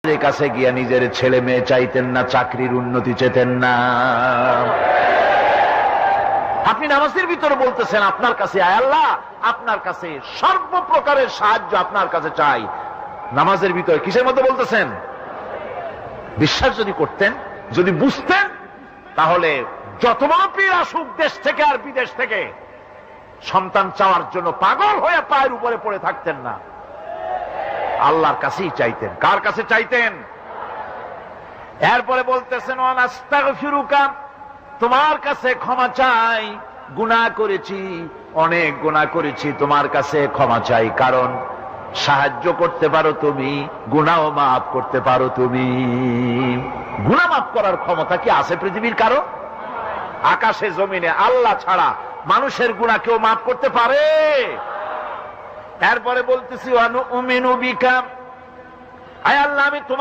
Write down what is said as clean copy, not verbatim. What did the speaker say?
কাছে গিয়া নিজের ছেলে মেয়ে চাইতেন না, চাকরির উন্নতি চেতেন না। আপনি নামাজের ভিতরে বলতেছেন আপনার কাছে, আয় আল্লাহ আপনার কাছে সর্বপ্রকারের সাহায্য আপনার কাছে চাই। নামাজের ভিতরে কিসের মধ্যে বলতেছেন? বিশ্বাস যদি করতেন, যদি বুঝতেন, তাহলে যত বড় পীর আসুক দেশ থেকে আর বিদেশ থেকে, সন্তান চাওয়ার জন্য পাগল হয়ে পায়ের উপরে পড়ে থাকতেন না, আল্লাহর কাছেই চাইতেন। কার কাছে চাইতেন? এরপরে বলতেছেন আস্তাগফিরুকা, তোমার কাছে ক্ষমা চাই, গুনাহ করেছি, অনেক গুনাহ করেছি, তোমার কাছে ক্ষমা চাই, কারণ সাহায্য করতে পারো তুমি, গুনাহ মাফ করতে পারো তুমি। গুনাহ মাফ করার ক্ষমতা কি আছে পৃথিবীর কারো? আকাশে জমিনে আল্লাহ ছাড়া মানুষের গুনাহ কেউ মাফ করতে পারে? এরপরে বলতেছি অনুমিনু বিকা, আয় আল্লাহ আমি